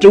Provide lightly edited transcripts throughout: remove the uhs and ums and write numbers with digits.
2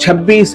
26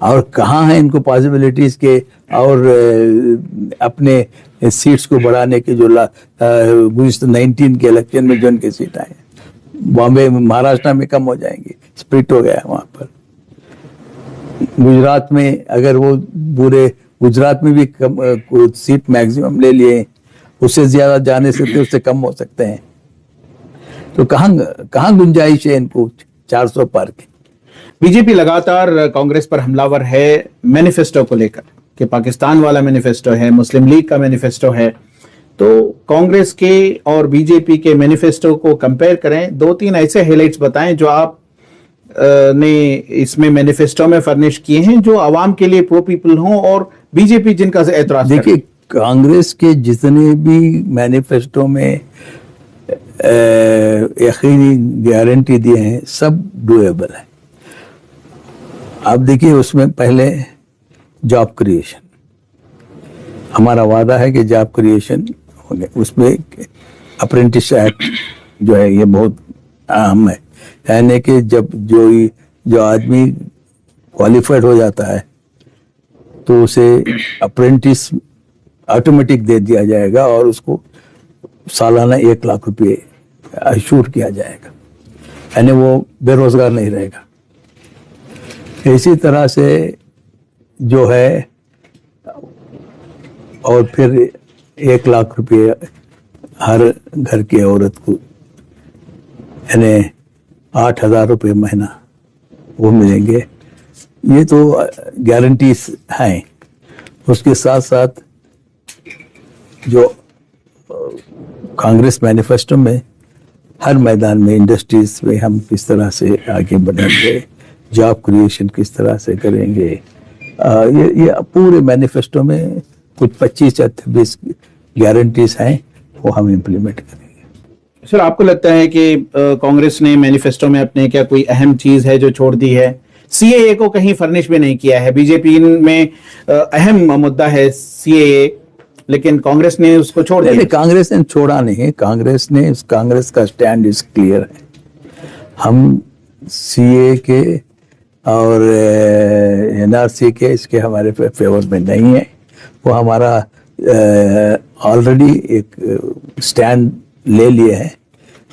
اور کہاں ہیں ان کو پاسبلٹیز کے اور اپنے سیٹس کو بڑھانے کے جو گزشتہ 19 کے الیکشن میں جو ان کے سیٹ آئے بامبے مہاراشٹر میں کم ہو جائیں گے, اسپلٹ ہو گیا وہاں پر. گجرات میں اگر وہ پورے گجرات میں بھی سیٹ میکسیمم لے لیے, اس سے زیادہ جانے سے اس سے کم ہو سکتے ہیں. تو کہاں گنجائش ہے ان کو 400 پار کی. بی جے پی لگاتار کانگریس پر حملہ ور ہے مینیفیسٹو کو لے کر, کہ پاکستان والا مینیفیسٹو ہے, مسلم لیگ کا مینیفیسٹو ہے. تو کانگریس کے اور بی جے پی کے مینیفیسٹو کو کمپیئر کریں, 2-3 ایسے ہائی لائٹس بتائیں جو آپ نے اس میں مینیفیسٹو میں فرنش کیے ہیں جو عوام کے لیے پرو پیپل ہوں, اور بی جے پی جن کا اعتراض کریں. دیکھیے کانگریس کے جتنے بھی مینیفیسٹو میں یقینی گارنٹی دیے ہیں سب ڈویبل ہیں. آپ دیکھیے اس میں پہلے جاب کریشن, ہمارا وعدہ ہے کہ جاب کریشن ہوگا. اس میں اپرینٹس ایکٹ جو ہے یہ بہت اہم ہے, یعنی کہ جب جو آدمی کوالیفائڈ ہو جاتا ہے تو اسے اپرینٹس آٹومیٹک دے دیا جائے گا اور اس کو سالانہ 1 لاکھ روپے اشور کیا جائے گا, یعنی وہ بے روزگار نہیں رہے گا. اسی طرح سے جو ہے اور پھر 1 لاکھ روپے ہر گھر کی عورت کو, یعنی 8,000 روپے مہینہ وہ ملیں گے. یہ تو گارنٹیز ہیں. اس کے ساتھ ساتھ جو کانگریس مینیفیسٹو میں ہر میدان میں انڈسٹریز میں ہم کس طرح سے آگے بڑھیں گے, جاب کریشن کس طرح سے کریں گے, یہ پورے مینیفیسٹو میں کچھ 25 یا 26 گارنٹیز ہیں وہ ہم امپلیمنٹ کریں گے. سر آپ کو لگتا ہے کہ کانگریس نے مینیفیسٹو میں اپنے کیا کوئی اہم چیز ہے جو چھوڑ دی ہے؟ سی اے اے کو کہیں فرنش بھی نہیں کیا ہے. بی جے پی میں اہم مدعا ہے سی اے اے, لیکن کانگریس نے اس کو چھوڑ دیا. کانگریس نے چھوڑا نہیں, کانگریس کا سٹینڈ از کلیئر ہے. ہم سی اے کے اور این آر سی کے اس کے ہمارے فیور میں نہیں ہے. وہ ہمارا آلریڈی ایک سٹینڈ لے لیے ہیں,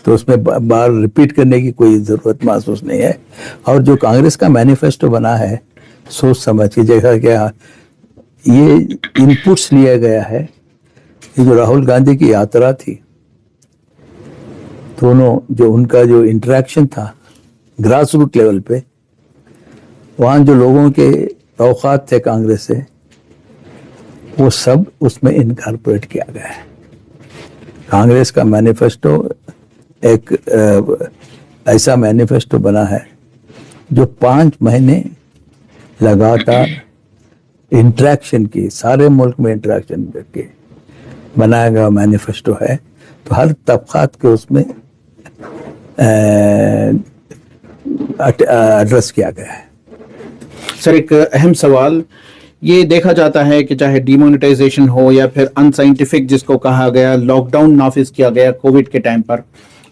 تو اس میں بار ریپیٹ کرنے کی کوئی ضرورت محسوس نہیں ہے. اور جو کانگریس کا مینیفیسٹو بنا ہے سوچ سمجھ کے, جیسا کہ یہ انپٹس لیا گیا ہے. یہ جو راہل گاندھی کی یاترا تھی, دونوں جو ان کا جو انٹریکشن تھا گراس روٹ لیول پہ, وہاں جو لوگوں کے توقعات تھے کانگریس سے, وہ سب اس میں انکارپوریٹ کیا گیا ہے. کانگریس کا مینیفیسٹو ایک ایسا مینیفیسٹو بنا ہے جو 5 مہینے لگاتار انٹریکشن کی, سارے ملک میں انٹریکشن کر کے بنایا گیا مینیفیسٹو ہے. تو ہر طبقات کے اس میں ایڈریس کیا گیا ہے. سر ایک اہم سوال, یہ دیکھا جاتا ہے کہ چاہے ڈی مونیٹائزیشن ہو یا پھر ان سائنٹیفک جس کو کہا گیا, لاک ڈاؤن نافذ کیا گیا کووڈ کے ٹائم پر,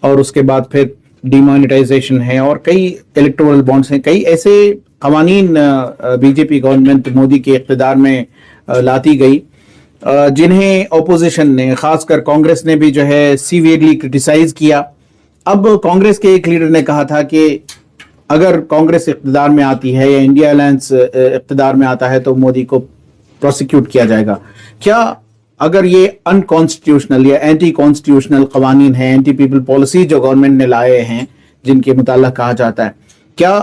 اور اس کے بعد پھر ڈی مونیٹائزیشن ہے اور کئی الیکٹورل بانڈز ہیں, کئی ایسے قوانین B J P government Modi کے اقتدار میں لاتی گئی جنہیں اپوزیشن نے, خاص کر کانگریس نے بھی جو ہے سیویئرلی کرٹیسائز کیا. اب کانگریس کے ایک لیڈر نے کہا تھا کہ اگر کانگریس اقتدار میں آتی ہے یا انڈیا الائنس اقتدار میں آتا ہے تو مودی کو پروسیکیوٹ کیا جائے گا. کیا اگر یہ ان کانسٹیٹیوشنل یا اینٹی کانسٹیٹیوشنل قوانین ہیں, اینٹی پیپل پالیسی جو گورنمنٹ نے لائے ہیں جن کے متعلق کہا جاتا ہے, کیا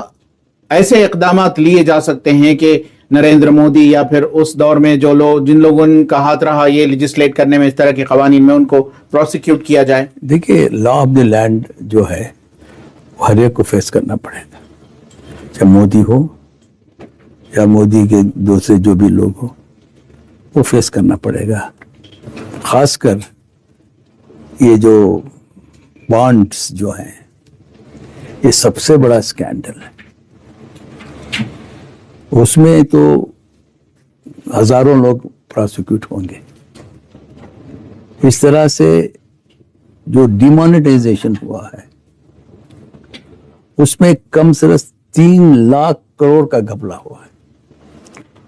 ایسے اقدامات لیے جا سکتے ہیں کہ نریندر مودی یا پھر اس دور میں جو جن لوگوں کا ہاتھ رہا یہ لیجسلیٹ کرنے میں اس طرح کے قوانین میں, ان کو پروسیکیوٹ کیا جائے؟ دیکھیے لا آف دی لینڈ جو ہے وہ ہر ایک کو فیس کرنا پڑے گا, چاہے مودی ہو یا مودی کے دوسرے جو بھی لوگ ہو, وہ فیس کرنا پڑے گا. خاص کر یہ جو بانڈز جو ہیں یہ سب سے بڑا اسکینڈل ہے. اس میں تو ہزاروں لوگ پروسیکیوٹ ہوں گے. اس طرح سے جو ڈیمونیٹائزیشن ہوا ہے اس میں کم سے کم 3 لاکھ کروڑ کا گھپلا ہوا ہے.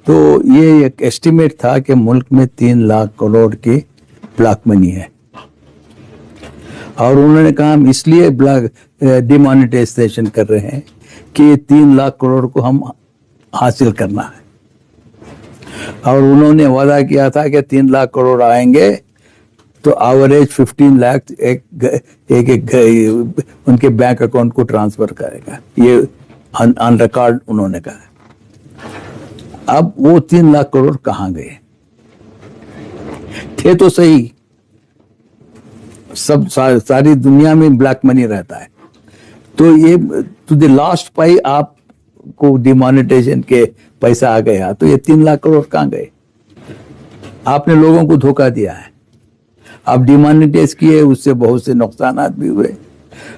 تو یہ ایک ایسٹیمیٹ تھا کہ ملک میں 3 لاکھ کروڑ کی بلیک منی ہے، اور انہوں نے کہا ہم اس لیے ڈی مانیٹائزیشن کر رہے ہیں کہ 3 لاکھ کروڑ کو ہم حاصل کرنا ہے، اور انہوں نے وعدہ کیا تھا کہ 3 لاکھ کروڑ آئیں گے تو ایوریج 15 لاکھ ایک ان کے بینک اکاؤنٹ کو ٹرانسفر کرے گا، یہ آن ریکارڈ انہوں نے کہا۔ اب وہ 3 لاکھ کروڑ کہاں گئے؟ تھے تو صحیح، ساری دنیا میں بلیک منی رہتا ہے، تو یہ ٹو دی لاسٹ پائی آپ کو ڈی مانیٹائزیشن کے پیسہ آ گیا، تو یہ 3 لاکھ کروڑ کہاں گئے؟ آپ نے لوگوں کو دھوکہ دیا ہے، آپ ڈی مانیٹائز کیے، اس سے بہت سے نقصانات بھی ہوئے،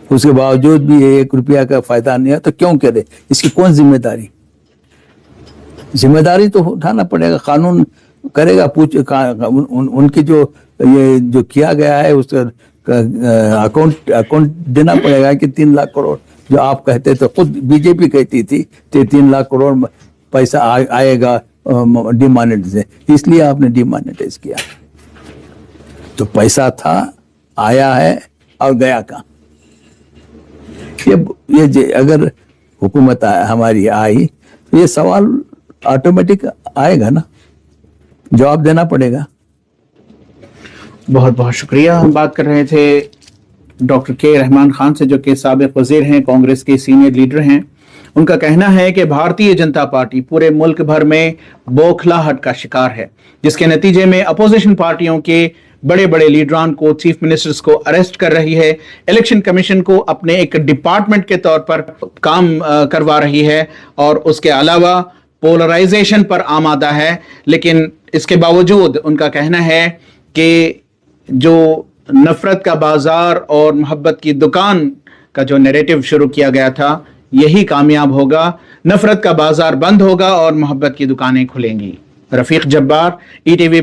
اس کے باوجود بھی 1 روپیہ کا فائدہ نہیں ہے، تو کیوں کرے؟ اس کی کون ذمہ داری؟ ذمہ داری تو اٹھانا پڑے گا، قانون کرے گا، ان کی جو کیا گیا ہے اس کا اکاؤنٹ دینا پڑے گا کہ 3 لاکھ کروڑ جو آپ کہتے تھے، خود بی جے پی کہتی تھی کہ 3 لاکھ کروڑ پیسہ آئے گا ڈی مانیٹائز، اس لیے آپ نے ڈی مانیٹائز کیا، تو پیسہ تھا، آیا ہے اور گیا کہاں؟ یہ اگر حکومت ہماری آئی تو یہ سوال آٹومیٹک آئے گا نا، جواب دینا پڑے گا۔ بہت بہت شکریہ۔ ہم بات کر رہے تھے ڈاکٹر کے رحمان خان سے، جو کہ سابق وزیر ہیں، کانگریس کے سینئر لیڈر ہیں۔ ان کا کہنا ہے کہ بھارتیہ جنتا پارٹی پورے ملک بھر میں بوکھلاہٹ کا شکار ہے، جس کے نتیجے میں اپوزیشن پارٹیوں کے بڑے بڑے لیڈران کو، چیف منسٹرز کو اریسٹ کر رہی ہے، الیکشن کمیشن کو اپنے ایک ڈپارٹمنٹ کے طور پر کام کروا رہی ہے، اور اس کے علاوہ پولرائزیشن پر آمادہ ہے۔ لیکن اس کے باوجود ان کا کہنا ہے کہ جو نفرت کا بازار اور محبت کی دکان کا جو نیریٹو شروع کیا گیا تھا، یہی کامیاب ہوگا، نفرت کا بازار بند ہوگا اور محبت کی دکانیں کھلیں گی۔ رفیق جبار، ای ٹی وی